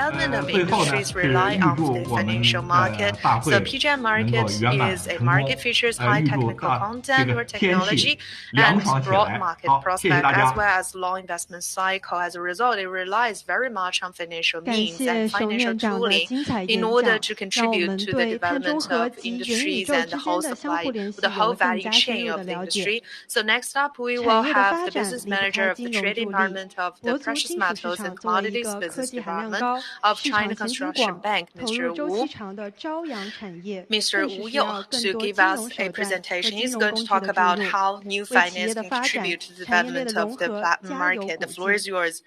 development of industries rely on the financial market. So PGM market is a market features high technical content or technology and broad market prospect as well as long investment cycle. As a result, it relies very much on financial means and financial tooling in order to contribute to the development of industries and the whole value chain of the industry. So next up, we will have the business manager of the trading department of the precious metals and commodities business department of China Construction Bank, Mr. Wu. Mr. Wu You to give us a presentation. He's going to talk about how new finance can contribute to the development of the platinum market. The floor is yours.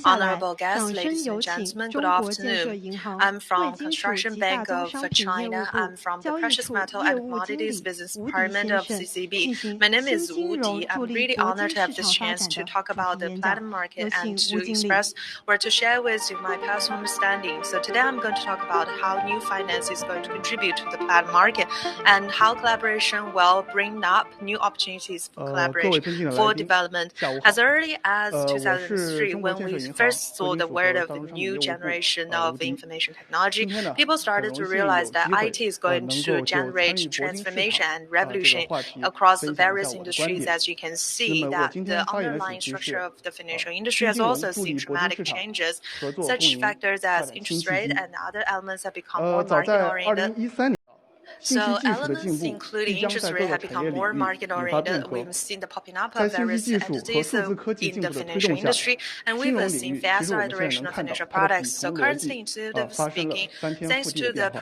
Honorable guests, ladies and gentlemen, good afternoon. I'm from Construction Bank of China. I'm from the Precious Metal and Commodities Business Department of ICCB. My name is Wu Di. I'm really honored to have this chance to talk about the platinum market and to express or to share with you my personal understanding. So today I'm going to talk about how new finance is going to contribute to the platinum market and how collaboration will bring up new opportunities for collaboration for development. As early as 2003, when we first saw the word of the new generation of information technology, people started to realize that IT is going to generate transformation and revolution across the various industries. As you can see, that the underlying structure of the financial industry has also seen dramatic changes. Such factors as interest rate and other elements have become more market-oriented. So elements including interest rate have become more market-oriented. We've seen the popping up of various entities in the financial industry, and we've seen faster iteration of financial products. So currently, intuitively speaking, thanks to the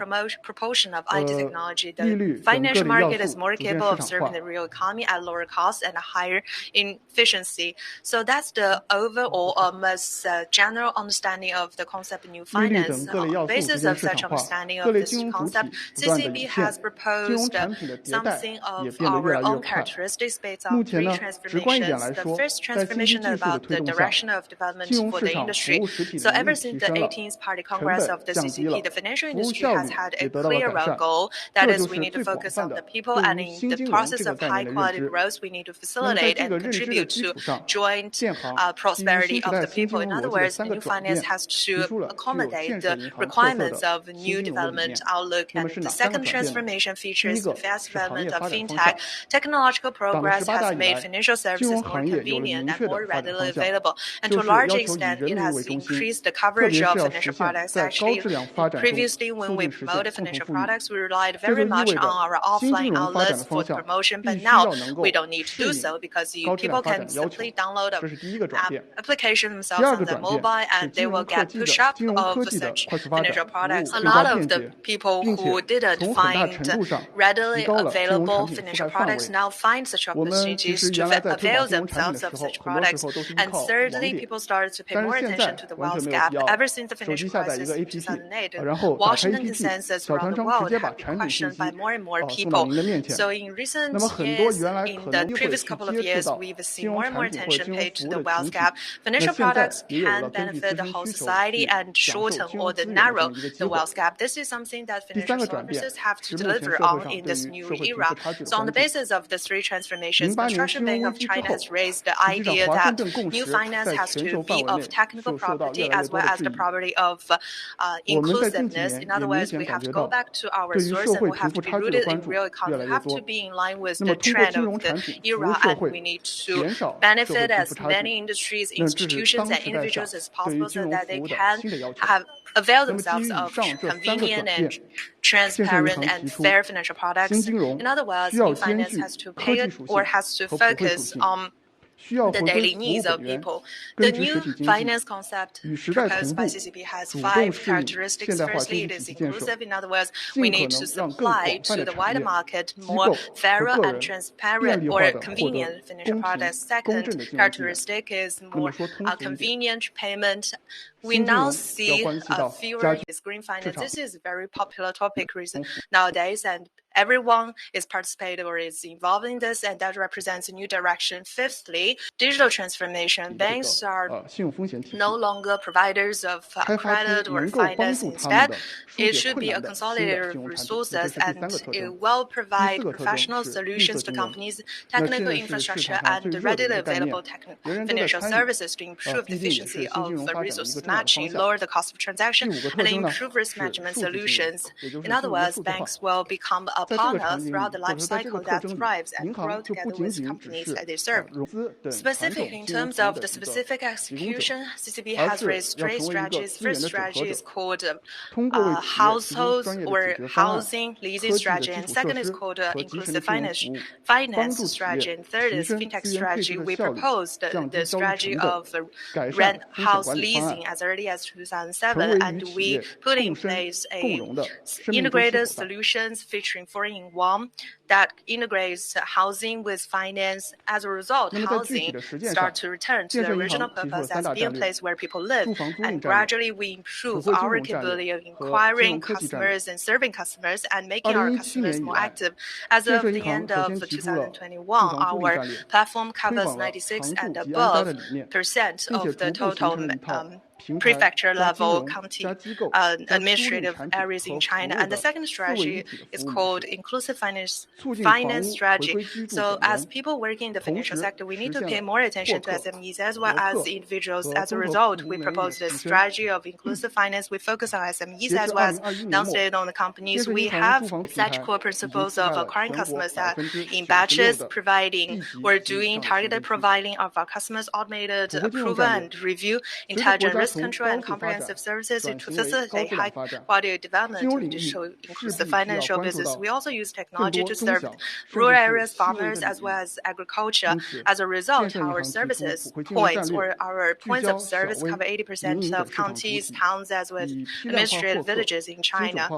proportion of IT technology, the financial market is more capable of serving the real economy at lower cost and a higher efficiency. So that's the overall almost general understanding of the concept of new finance. On the basis of such understanding of this concept, CCB has proposed something of our own characteristics based on three transformations. The first transformation is about the direction of development for the industry. So ever since the 18th Party Congress of the CCP, the financial industry has had a clear goal. That is, we need to focus on the people, and in the process of high-quality growth, we need to facilitate and contribute to joint prosperity of the people. In other words, the new finance has to accommodate the requirements of new development outlook. And the second transformation features the fast development of fintech. Technological progress has made financial services more convenient and more readily available. And to a large extent, it has increased the coverage of financial products. Actually, previously, when we promoted financial products, we relied very much on our offline outlets for the promotion. But now, we don't need to do so because people can simply download an application themselves on their mobile, and they will get push-up of such financial products. A lot of the people who didn't find readily available financial products now find such opportunities to avail themselves of such products. And thirdly, people started to pay more attention to the wealth gap. Ever since the financial crisis in 2008, the Washington consensus around the world have been questioned by more and more people. So in recent years, in the previous couple of years, we've seen more and more attention paid to the wealth gap. Financial products can benefit the whole society and shorten or narrow the wealth gap. This is something that financial services have to deliver on in this new era. So on the basis of the three transformations, Construction Bank of China has raised the idea that new finance has to be of technical property as well as the property of inclusiveness. In other words, we have to go back to our source and we have to be rooted in real economy. We have to be in line with the trend of the era, and we need to benefit as many industries, institutions, and individuals as possible so that they can avail themselves of convenient and transparent and fair financial products. In other words, new finance has to pay or has to focus on the daily needs of people. The new finance concept proposed by CCP has 5 characteristics. Firstly, it is inclusive. In other words, we need to supply to the wider market more fairer and transparent or convenient financial products. Second characteristic is more convenient payment We now see fewer green finance. This is a very popular topic nowadays, and everyone is participating or is involved in this, and that represents a new direction. Fifthly, digital transformation. Banks are no longer providers of credit or finance. Instead, it should be a consolidator of resources, and it will provide professional solutions to companies, technical infrastructure, and readily available financial services to improve the efficiency of resources matching, lower the cost of transaction, and improve risk management solutions. In other words, banks will become a partner throughout the life cycle that thrives and grow together with companies that they serve. Specifically, in terms of the specific execution, CCB has raised three strategies. First strategy is called households or housing leasing strategy, and second is called inclusive finance strategy, and third is fintech strategy. We proposed the strategy of rent house leasing as early as 2007, and we put in place a integrated solutions featuring 4-in-1 that integrates housing with finance. As a result, housing starts to return to the original purpose as being a place where people live, and gradually we improve our capability of acquiring customers and serving customers and making our customers more active. As of the end of 2021, our platform covers 96 and above % of the total prefecture level county administrative areas in China. And the second strategy is called inclusive finance strategy. So as people working in the financial sector, we need to pay more attention to SMEs as well as individuals. As a result, we proposed a strategy of inclusive finance. We focus on SMEs as well as non-state-owned companies. We have such core principles of acquiring customers in batches, providing or doing targeted providing of our customers, automated approval and review, intelligent risk control, and comprehensive services to facilitate high-quality development of digital inclusive financial business. We also use technology to serve rural areas, farmers, as well as agriculture. As a result, our services points or our points of service cover 80% of counties, towns, as well as administrative villages in China.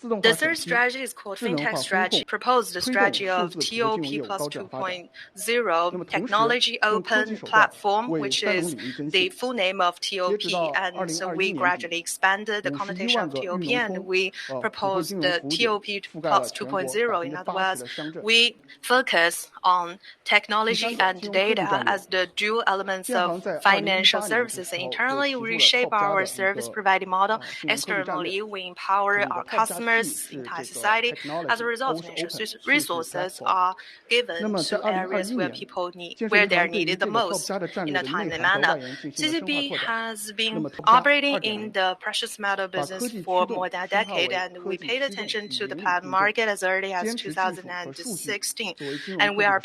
The third strategy is called fintech strategy. Proposed the strategy of TOP plus 2.0, technology open platform, which is the full name of TOP. And so we gradually expanded the connotation of TOP, and we proposed the TOP plus 2.0. In other words, we focus on technology and data as the dual elements of financial services. Internally, we reshape our service providing model. Externally, we empower our customers, entire society. As a result, financial resources are given to areas where people where they are needed the most in a timely manner. CCB has been operating in the precious metal business for more than a decade, and we paid attention to the platinum market as early as 2016, and we are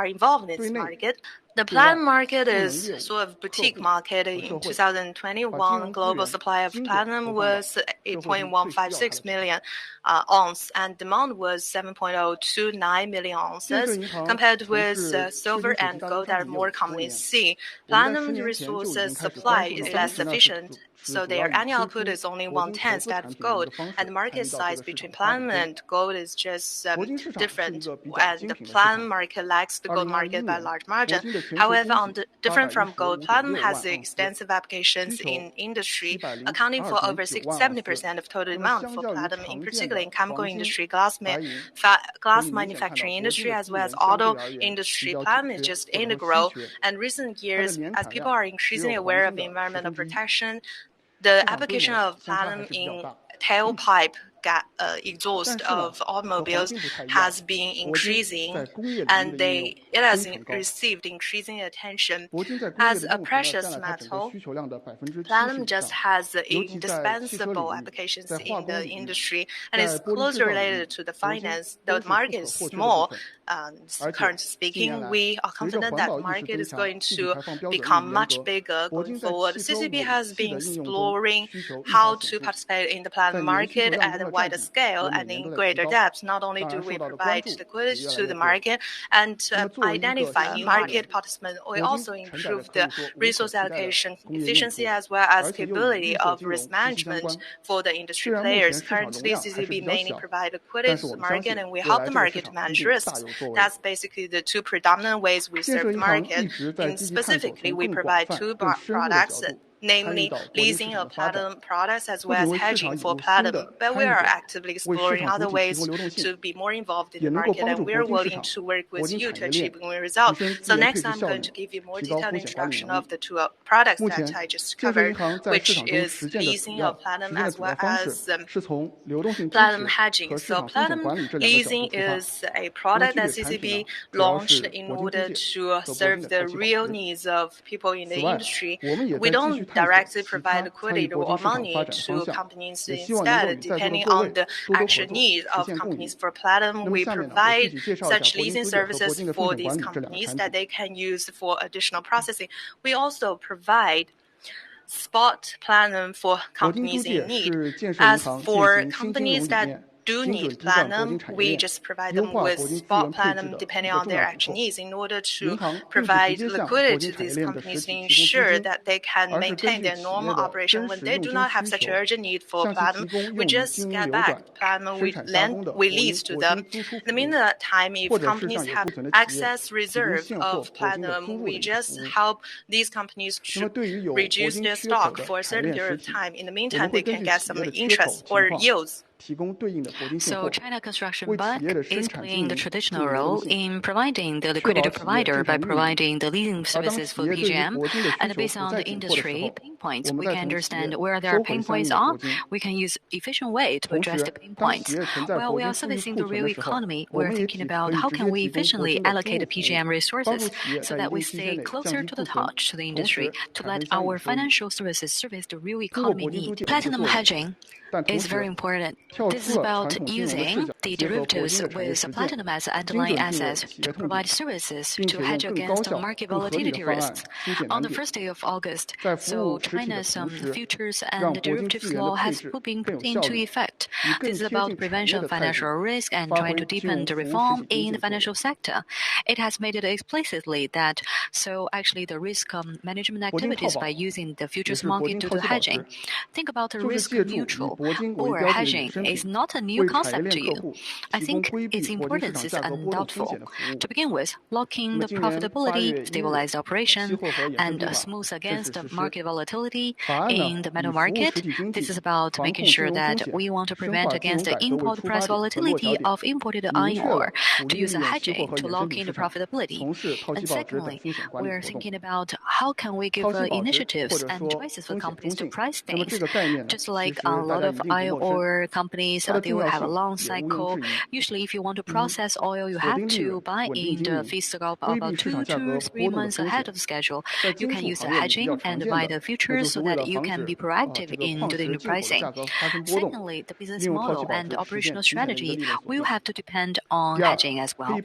involved in this market. The platinum market is sort of boutique market. In 2021, global supply of platinum was 8.156 million ounces, and demand was 7.029 million ounces, compared with silver and gold that are more commonly seen. Platinum resources supply is less sufficient, so their annual output is only 1/10 that of gold, and the market size between platinum and gold is just different, and the platinum market lags the gold market by a large margin. However, different from gold, platinum has extensive applications in industry, accounting for over 70% of total demand for platinum, in particular in chemical industry, glass manufacturing industry, as well as auto industry. Platinum is just integral, and recent years, as people are increasingly aware of environmental protection, the application of platinum in tailpipe exhaust of automobiles has been increasing, and it has received increasing attention. As a precious metal, platinum just has indispensable applications in the industry and is closely related to the finance. Though the market is small, currently speaking, we are confident that the market is going to become much bigger going forward. CCB has been exploring how to participate in the platinum market at a wider scale and in greater depth. Not only do we provide liquidity to the market and identify new market participants, we also improve the resource allocation efficiency as well as capability of risk management for the industry players. Currently, CCB mainly provides liquidity to the market, and we help the market to manage risks. That's basically the two predominant ways we serve the market. And specifically, we provide two products. namely leasing of platinum products as well as hedging for platinum. But we are actively exploring other ways to be more involved in the market, and we are willing to work with you to achieve win-win results. So next, I'm going to give you more detailed introduction of the two products that I just covered, which is leasing of platinum as well as platinum hedging. So platinum leasing is a product that ICCB launched in order to serve the real needs of people in the industry. We don't directly provide liquidity or money to companies. Instead, depending on the actual need of companies for platinum, we provide such leasing services for these companies that they can use for additional processing. We also provide spot platinum for companies in need. As for companies that do need platinum, we just provide them with spot platinum depending on their actual needs in order to provide liquidity to these companies to ensure that they can maintain their normal operation. When they do not have such urgent need for platinum, we just get back the platinum we lease to them. In the meantime, if companies have excess reserve of platinum, we just help these companies to reduce their stock for a certain period of time. In the meantime, they can get some interest or yields. So China Construction Bank is playing the traditional role in providing the liquidity provider by providing the leasing services for PGM, and based on the industry pain points, we can understand where their pain points are. We can use efficient way to address the pain points. While we are servicing the real economy, we're thinking about how can we efficiently allocate the PGM resources so that we stay closer to the touch to the industry to let our financial services service the real economy need. Platinum hedging is very important. This is about using the derivatives with platinum as underlying assets to provide services to hedge against market volatility risks. On the first day of August, so China's futures and derivatives law has been put into effect. This is about prevention of financial risk and trying to deepen the reform in the financial sector. It has made it explicitly that actually the risk management activities by using the futures market to do hedging. Think about the risk neutral or hedging is not a new concept to you. I think its importance is undoubtful. To begin with, locking the profitability, stabilize the operation, and smooth against the market volatility in the metal market. This is about making sure that we want to prevent against the import price volatility of imported iron ore to use a hedging to lock in the profitability. And secondly, we are thinking about how can we give initiatives and choices for companies to price things. Just like a lot of iron ore companies, they will have a long cycle. Usually, if you want to process oil, you have to buy in the feedstock about 2 to 3 months ahead of schedule. You can use the hedging and buy the futures so that you can be proactive in doing the pricing. Secondly, the business model and operational strategy will have to depend on hedging as well.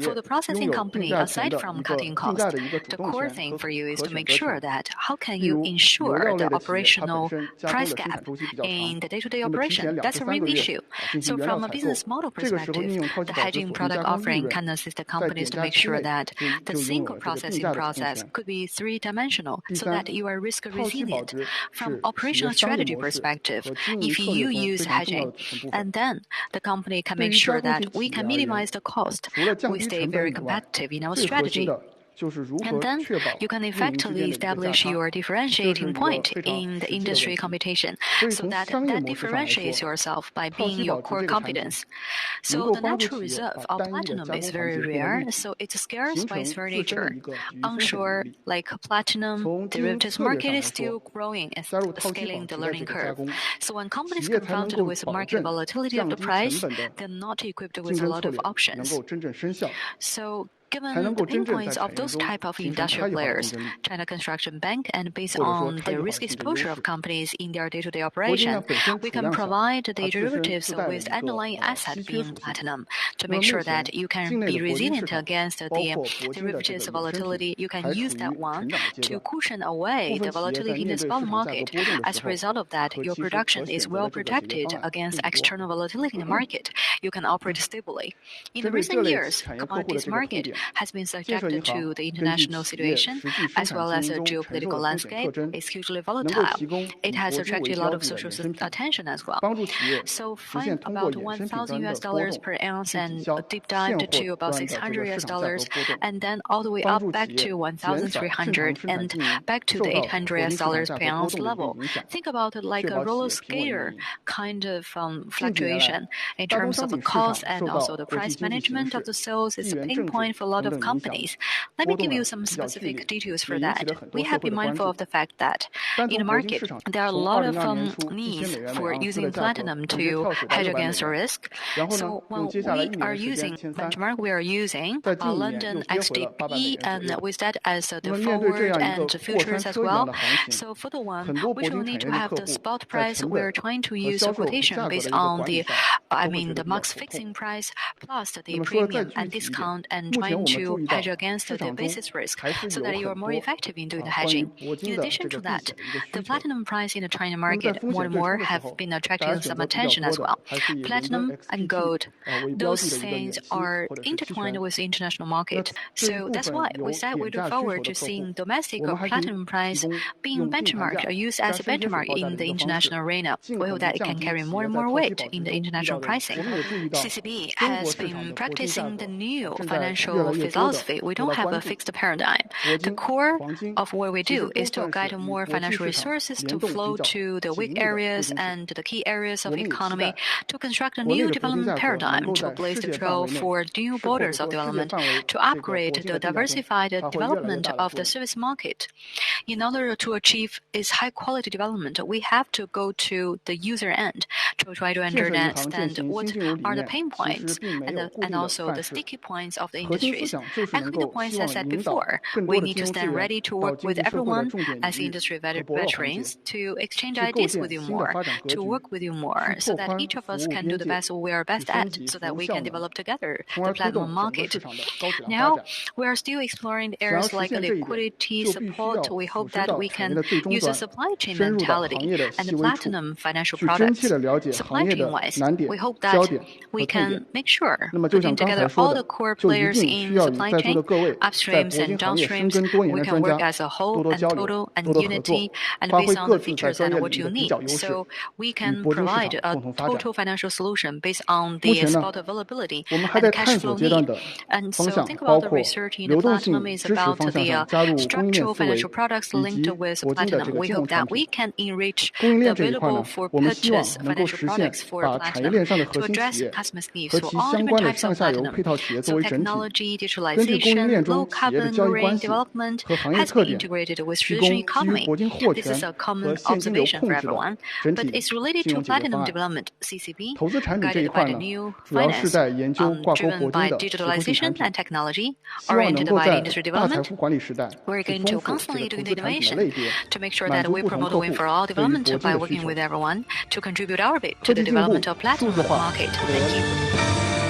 For the processing company, aside from cutting costs, the core thing for you is to make sure that how can you ensure the operational price gap in the day-to-day operation. That's a real issue. So from a business model perspective, the hedging product offering can assist the companies to make sure that the single processing process could be three-dimensional so that you are risk resilient. From operational strategy perspective, if you use hedging, and then the company can make sure that we can minimize the cost, we stay very competitive in our strategy. And then you can effectively establish your differentiating point in the industry competition so that differentiates yourself by being your core competence. So the natural reserve of platinum is very rare, so it's scarce by its very nature. Onshore, like platinum, derivatives market is still growing and scaling the learning curve. So when companies confronted with market volatility of the price, they're not equipped with a lot of options. So given the pain points of those type of industrial players, China Construction Bank, and based on the risk exposure of companies in their day-to-day operation, we can provide the derivatives with underlying asset being platinum to make sure that you can be resilient against the derivatives volatility. You can use that one to cushion away the volatility in the spot market. As a result of that, your production is well protected against external volatility in the market. You can operate stably. In the recent years, commodities market has been subjected to the international situation as well as a geopolitical landscape. It's hugely volatile. It has attracted a lot of social attention as well. So find about $1,000 per ounce and deep dived to about $600 and then all the way up back to 1,300 and back to the $800 per ounce level. Think about it like a roller skater kind of fluctuation in terms of the cost and also the price management of the sales is a pain point for a lot of companies. Let me give you some specific details for that. We have been mindful of the fact that in the market, there are a lot of needs for using platinum to hedge against the risk. So when we are using benchmark, we are using London XDP and with that as the forward and futures as well. So for the one, we don't need to have the spot price. We're trying to use a quotation based on the max fixing price plus the premium and discount and trying to hedge against the basis risk so that you are more effective in doing the hedging. In addition to that, the platinum price in the China market more and more have been attracting some attention as well. Platinum and gold, those things are intertwined with the international market. So that's why we said we look forward to seeing domestic or platinum price being benchmarked or used as a benchmark in the international arena. We hope that it can carry more and more weight in the international pricing. CCB has been practicing the new financial philosophy. We don't have a fixed paradigm. The core of what we do is to guide more financial resources to flow to the weak areas and the key areas of economy to construct a new development paradigm, to blaze the trail for new borders of development, to upgrade the diversified development of the service market. In order to achieve its high-quality development, we have to go to the user end to try to understand what are the pain points and also the sticky points of the industries. Actually, the points I said before, we need to stand ready to work with everyone as industry veterans to exchange ideas with you more, to work with you more, so that each of us can do the best we are best at, so that we can develop together the platinum market. Now, we are still exploring areas like liquidity support. We hope that we can use a supply chain mentality and the platinum financial products. Supply chain-wise, we hope that we can make sure putting together all the core players in supply chain, upstreams and downstreams, we can work as a whole and total and unity and based on the features and what you need. So we can provide a total financial solution based on the spot availability and the cash flow need. And so think about the research in the platinum is about the structural financial products linked with platinum. We hope that we can enrich the available for purchase financial products for platinum to address customers' needs for all different types of platinum. So technology, digitalization, low carbon marine development has been integrated with traditional economy. This is a common observation for everyone, but it's related to platinum development. CCB, guided by the new finance, driven by digitalization and technology, oriented by the industry development, we're going to constantly do the innovation to make sure that we promote the win for all development by working with everyone to contribute our bit to the development of platinum market. Thank you.